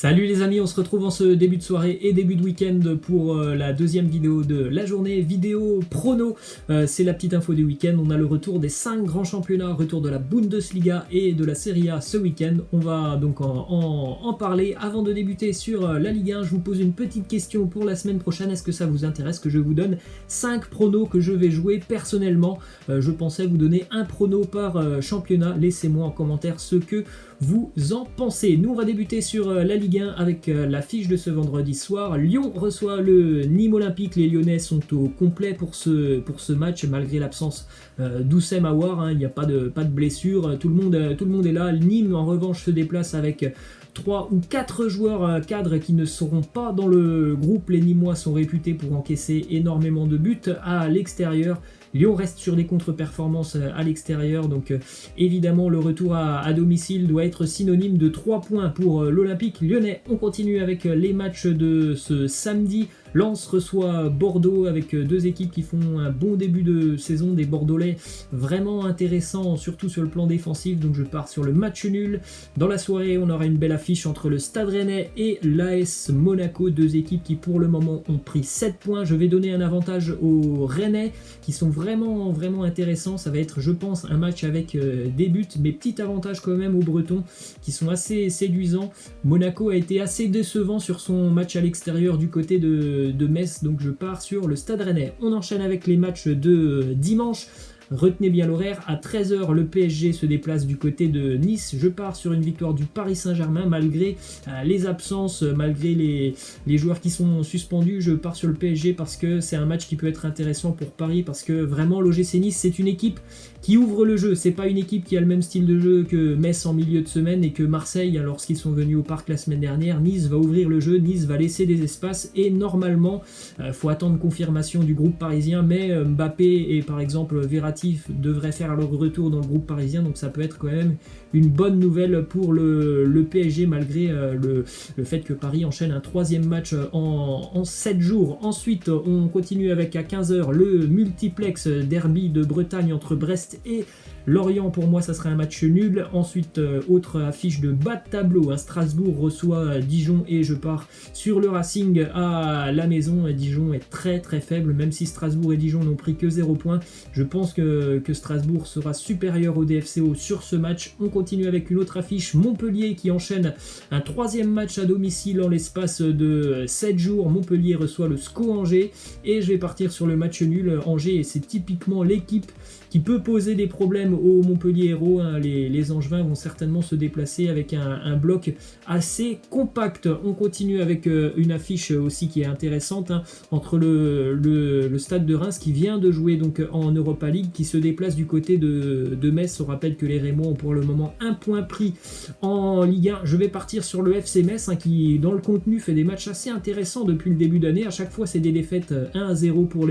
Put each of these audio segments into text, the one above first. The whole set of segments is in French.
Salut les amis, on se retrouve en ce début de soirée et début de week-end pour la deuxième vidéo de la journée, vidéo prono. C'est la petite info du week-end. On a le retour des 5 grands championnats, retour de la Bundesliga et de la Serie A ce week-end. On va donc en parler. Avant de débuter sur la Ligue 1, je vous pose une petite question pour la semaine prochaine. Est-ce que ça vous intéresse que je vous donne 5 pronos que je vais jouer personnellement? Je pensais vous donner un prono par championnat. Laissez-moi en commentaire ce que vous en pensez. Nous on va débuter sur la Ligue 1 avec l'affiche de ce vendredi soir. Lyon reçoit le Nîmes Olympique. Les Lyonnais sont au complet pour ce match malgré l'absence d'Oussem Aouar. Il n'y a pas de blessure, tout le monde est là. Nîmes en revanche se déplace avec 3 ou 4 joueurs cadres qui ne seront pas dans le groupe. Les Nîmois sont réputés pour encaisser énormément de buts à l'extérieur. Lyon reste sur des contre-performances à l'extérieur, donc évidemment le retour à domicile doit être synonyme de 3 points pour l'Olympique lyonnais. On continue avec les matchs de ce samedi. Lens reçoit Bordeaux avec deux équipes qui font un bon début de saison, des Bordelais vraiment intéressants, surtout sur le plan défensif, donc je pars sur le match nul. Dans la soirée, on aura une belle affiche entre le Stade Rennais et l'AS Monaco, deux équipes qui pour le moment ont pris 7 points. Je vais donner un avantage aux Rennais qui sont vraiment intéressants. Ça va être, je pense, un match avec des buts, mais petit avantage quand même aux Bretons qui sont assez séduisants. Monaco a été assez décevant sur son match à l'extérieur du côté de Metz, donc je pars sur le Stade Rennais. On enchaîne avec les matchs de dimanche. Retenez bien l'horaire, à 13 h le PSG se déplace du côté de Nice. Je pars sur une victoire du Paris Saint-Germain malgré les absences, malgré les joueurs qui sont suspendus. Je pars sur le PSG parce que c'est un match qui peut être intéressant pour Paris, parce que vraiment l'OGC Nice c'est une équipe qui ouvre le jeu. C'est pas une équipe qui a le même style de jeu que Metz en milieu de semaine et que Marseille lorsqu'ils sont venus au parc la semaine dernière. Nice va ouvrir le jeu, Nice va laisser des espaces et normalement, faut attendre confirmation du groupe parisien, mais Mbappé et par exemple Verratti devraient faire leur retour dans le groupe parisien, donc ça peut être quand même une bonne nouvelle pour le PSG malgré le fait que Paris enchaîne un 3e match en 7 jours. Ensuite on continue avec à 15 h le multiplex derby de Bretagne entre Brest et Lorient. Pour moi ça serait un match nul. Ensuite autre affiche de bas de tableau, Strasbourg reçoit Dijon et je pars sur le Racing à la maison. Dijon est très faible, même si Strasbourg et Dijon n'ont pris que 0 points. Je pense que Strasbourg sera supérieur au DFCO sur ce match. On continue avec une autre affiche, Montpellier qui enchaîne un 3e match à domicile en l'espace de 7 jours. Montpellier reçoit le SCO Angers et je vais partir sur le match nul. Angers, et c'est typiquement l'équipe qui peut poser des problèmes aux Montpellier Héros. Les Angevins vont certainement se déplacer avec un bloc assez compact. On continue avec une affiche aussi qui est intéressante entre le Stade de Reims qui vient de jouer donc en Europa League, qui se déplace du côté de Metz. On rappelle que les Rémois ont pour le moment un point pris en Ligue 1. Je vais partir sur le FC Metz qui dans le contenu fait des matchs assez intéressants depuis le début d'année. À chaque fois c'est des défaites 1-0 pour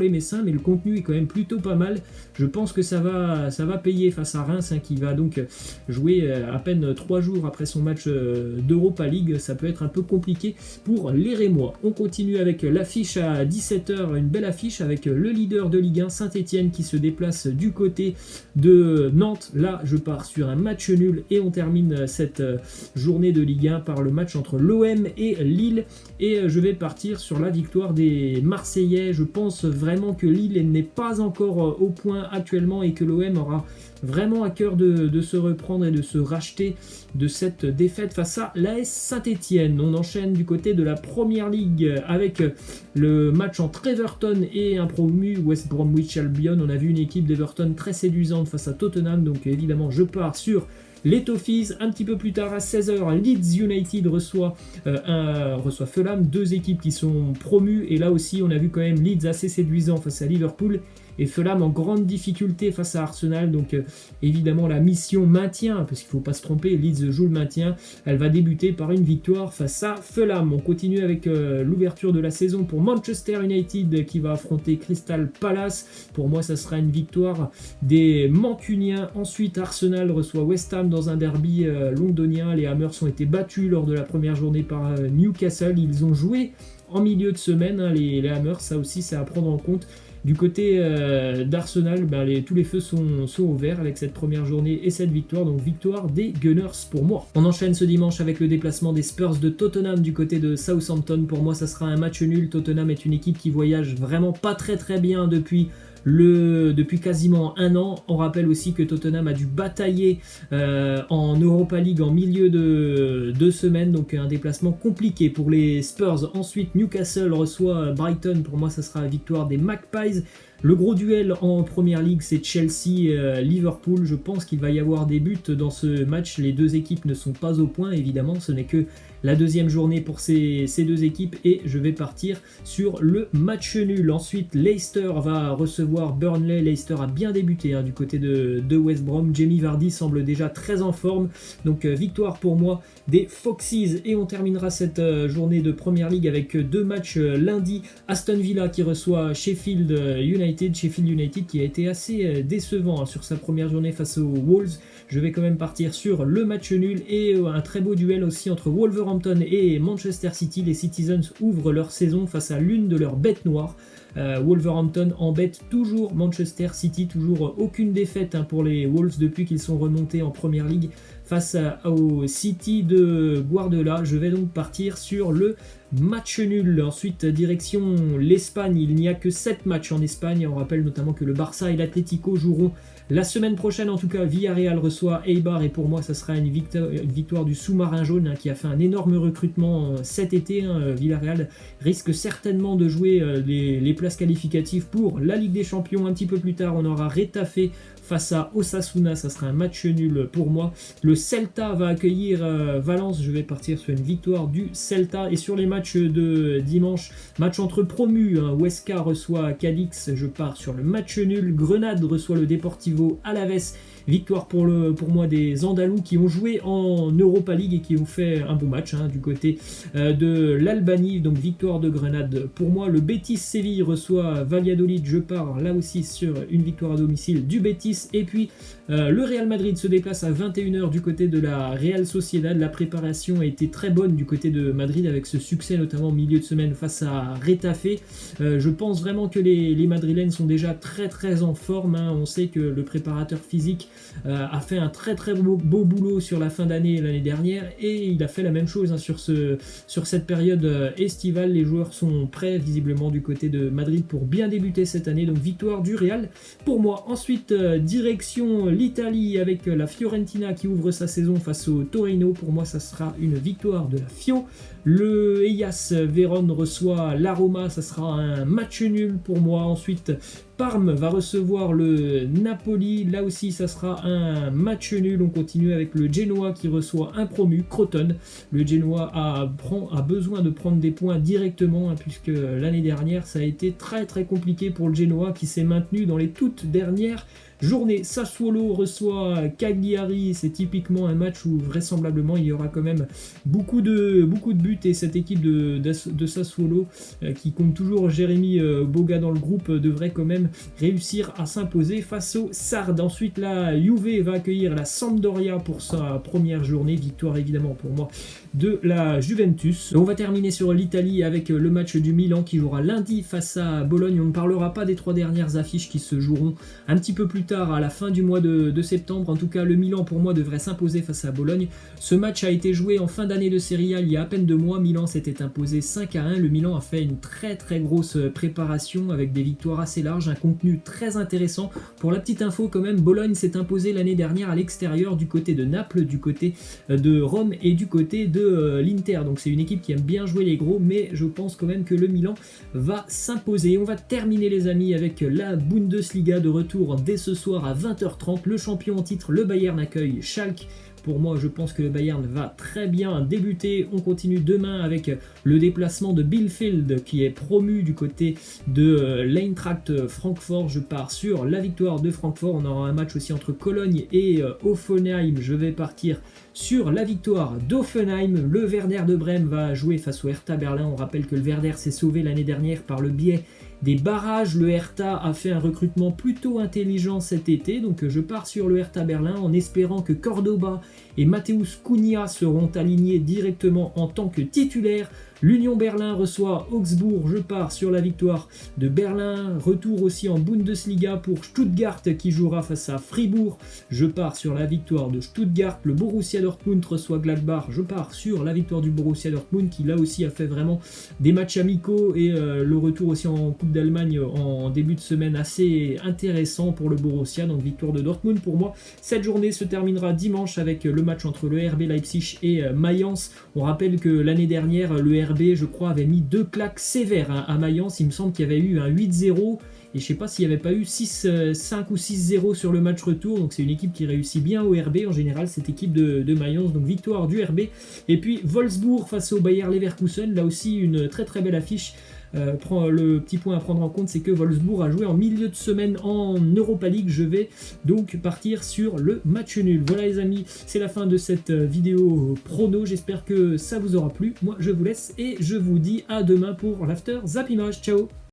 les Messins, mais le contenu est quand même plutôt pas mal. Je pense que ça va payer face à Reims qui va donc jouer à peine 3 jours après son match d'Europa League. Ça peut être un peu compliqué pour les Rémois. On continue avec l'affiche à 17 h, une belle affiche avec le leader de Ligue 1, Saint-Etienne, qui se déplace du côté de Nantes. Là je pars sur un match nul et on termine cette journée de Ligue 1 par le match entre l'OM et Lille, et je vais partir sur la victoire des Marseillais. Je pense vraiment que Lille n'est pas encore au point actuellement et que l'OM aura vraiment à cœur de se reprendre et de se racheter de cette défaite face à l'AS Saint-Etienne. On enchaîne du côté de la Première Ligue avec le match entre Everton et un promu West Bromwich Albion. On a vu une équipe d'Everton très séduisante face à Tottenham, donc évidemment je pars sur les Toffees. Un petit peu plus tard à 16 h, Leeds United reçoit Fulham, deux équipes qui sont promues, et là aussi on a vu quand même Leeds assez séduisant face à Liverpool et Fulham en grande difficulté face à Arsenal. Donc évidemment la mission maintien, parce qu'il ne faut pas se tromper, Leeds joue le maintien, elle va débuter par une victoire face à Fulham. On continue avec l'ouverture de la saison pour Manchester United qui va affronter Crystal Palace. Pour moi ça sera une victoire des Mancuniens. Ensuite Arsenal reçoit West Ham dans un derby londonien. Les Hammers ont été battus lors de la première journée par Newcastle. Ils ont joué en milieu de semaine, les Hammers, ça aussi c'est à prendre en compte. Du côté d'Arsenal, tous les feux sont au vert avec cette première journée et cette victoire, donc victoire des Gunners pour moi. On enchaîne ce dimanche avec le déplacement des Spurs de Tottenham du côté de Southampton. Pour moi, ça sera un match nul. Tottenham est une équipe qui voyage vraiment pas très bien depuis quasiment un an. On rappelle aussi que Tottenham a dû batailler en Europa League en milieu de 2 semaines, donc un déplacement compliqué pour les Spurs. Ensuite, Newcastle reçoit Brighton. Pour moi, ça sera la victoire des Magpies. Le gros duel en Première Ligue, c'est Chelsea-Liverpool. Je pense qu'il va y avoir des buts dans ce match. Les deux équipes ne sont pas au point, évidemment. Ce n'est que la deuxième journée pour ces deux équipes et je vais partir sur le match nul. Ensuite, Leicester va recevoir Burnley. Leicester a bien débuté du côté de West Brom. Jamie Vardy semble déjà très en forme. Donc victoire pour moi des Foxes. Et on terminera cette journée de Première Ligue avec 2 matchs lundi. Aston Villa qui reçoit Sheffield United. Sheffield United qui a été assez décevant sur sa première journée face aux Wolves. Je vais quand même partir sur le match nul et un très beau duel aussi entre Wolverhampton et Manchester City. Les Citizens ouvrent leur saison face à l'une de leurs bêtes noires. Wolverhampton embête toujours Manchester City, toujours aucune défaite pour les Wolves depuis qu'ils sont remontés en Première Ligue face au City de Guardiola. Je vais donc partir sur le match nul. Ensuite, direction l'Espagne. Il n'y a que 7 matchs en Espagne. On rappelle notamment que le Barça et l'Atlético joueront la semaine prochaine. En tout cas, Villarreal reçoit Eibar et pour moi, ça sera une victoire du sous-marin jaune qui a fait un énorme recrutement cet été. Villarreal risque certainement de jouer les places qualificatives pour la Ligue des Champions. Un petit peu plus tard, on aura Retafe face à Osasuna, ça sera un match nul pour moi. Le Celta va accueillir Valence, je vais partir sur une victoire du Celta. Et sur les matchs de dimanche, match entre promus, Huesca reçoit Cadix, je pars sur le match nul. Grenade reçoit le Deportivo Alavés. Victoire pour moi des Andalous qui ont joué en Europa League et qui ont fait un bon match du côté de l'Albanie. Donc victoire de Grenade pour moi. Le Betis Séville reçoit Valladolid. Je pars là aussi sur une victoire à domicile du Betis. Et puis le Real Madrid se déplace à 21h du côté de la Real Sociedad. La préparation a été très bonne du côté de Madrid avec ce succès notamment au milieu de semaine face à Retafe. Je pense vraiment que les Madrilènes sont déjà très en forme. On sait que le préparateur physique a fait un très beau boulot sur la fin d'année l'année dernière et il a fait la même chose sur cette période estivale. Les joueurs sont prêts visiblement du côté de Madrid pour bien débuter cette année, donc victoire du Real pour moi. Ensuite direction l'Italie avec la Fiorentina qui ouvre sa saison face au Torino. Pour moi ça sera une victoire de la Fio. Le Hellas Vérone reçoit l'Aroma, ça sera un match nul pour moi. Ensuite Parme va recevoir le Napoli, là aussi ça sera un match nul. On continue avec le Genoa qui reçoit un promu, Crotone. Le Genoa a besoin de prendre des points directement puisque l'année dernière ça a été très compliqué pour le Genoa qui s'est maintenu dans les toutes dernières journées. Sassuolo reçoit Cagliari, c'est typiquement un match où vraisemblablement il y aura quand même beaucoup de buts et cette équipe de Sassuolo qui compte toujours Jérémy Boga dans le groupe devrait quand même réussir à s'imposer face au Sardes. Ensuite la Juve va accueillir la Sampdoria pour sa première journée, victoire évidemment pour moi de la Juventus. On va terminer sur l'Italie avec le match du Milan qui jouera lundi face à Bologne. On ne parlera pas des 3 dernières affiches qui se joueront un petit peu plus tard à la fin du mois de septembre. En tout cas le Milan pour moi devrait s'imposer face à Bologne. Ce match a été joué en fin d'année de Serie A il y a à peine 2 mois. Milan s'était imposé 5-1. Le Milan a fait une très grosse préparation avec des victoires assez larges, un contenu très intéressant. Pour la petite info quand même, Bologne s'est imposé l'année dernière à l'extérieur du côté de Naples, du côté de Rome et du côté de l'Inter. Donc c'est une équipe qui aime bien jouer les gros, mais je pense quand même que le Milan va s'imposer. On va terminer les amis avec la Bundesliga de retour dès ce soir à 20h30. Le champion en titre, le Bayern, accueille Schalke. Pour moi, je pense que le Bayern va très bien débuter. On continue demain avec le déplacement de Bielefeld qui est promu du côté de l'Eintracht Francfort. Je pars sur la victoire de Francfort. On aura un match aussi entre Cologne et Hoffenheim. Je vais partir sur la victoire d'Hoffenheim. Le Werder de Brême va jouer face au Hertha Berlin. On rappelle que le Werder s'est sauvé l'année dernière par le biais des barrages. Le Hertha a fait un recrutement plutôt intelligent cet été, donc je pars sur le Hertha Berlin en espérant que Cordoba et Mateusz Cunha seront alignés directement en tant que titulaires. L'Union Berlin reçoit Augsbourg, je pars sur la victoire de Berlin. Retour aussi en Bundesliga pour Stuttgart qui jouera face à Fribourg. Je pars sur la victoire de Stuttgart. Le Borussia Dortmund reçoit Gladbach. Je pars sur la victoire du Borussia Dortmund qui là aussi a fait vraiment des matchs amicaux et le retour aussi en Coupe d'Allemagne en début de semaine assez intéressant pour le Borussia. Donc victoire de Dortmund pour moi. Cette journée se terminera dimanche avec le match entre le RB Leipzig et Mayence. On rappelle que l'année dernière, le RB, je crois, avait mis 2 claques sévères à Mayence. Il me semble qu'il y avait eu un 8-0 et je ne sais pas s'il n'y avait pas eu 5 ou 6-0 sur le match retour. Donc c'est une équipe qui réussit bien au RB en général, cette équipe de Mayence. Donc victoire du RB. Et puis Wolfsburg face au Bayer Leverkusen, là aussi une très très belle affiche. Le petit point à prendre en compte, c'est que Wolfsburg a joué en milieu de semaine en Europa League. Je vais donc partir sur le match nul. Voilà les amis, c'est la fin de cette vidéo prono. J'espère que ça vous aura plu. Moi je vous laisse et je vous dis à demain pour l'After Zap Image. Ciao.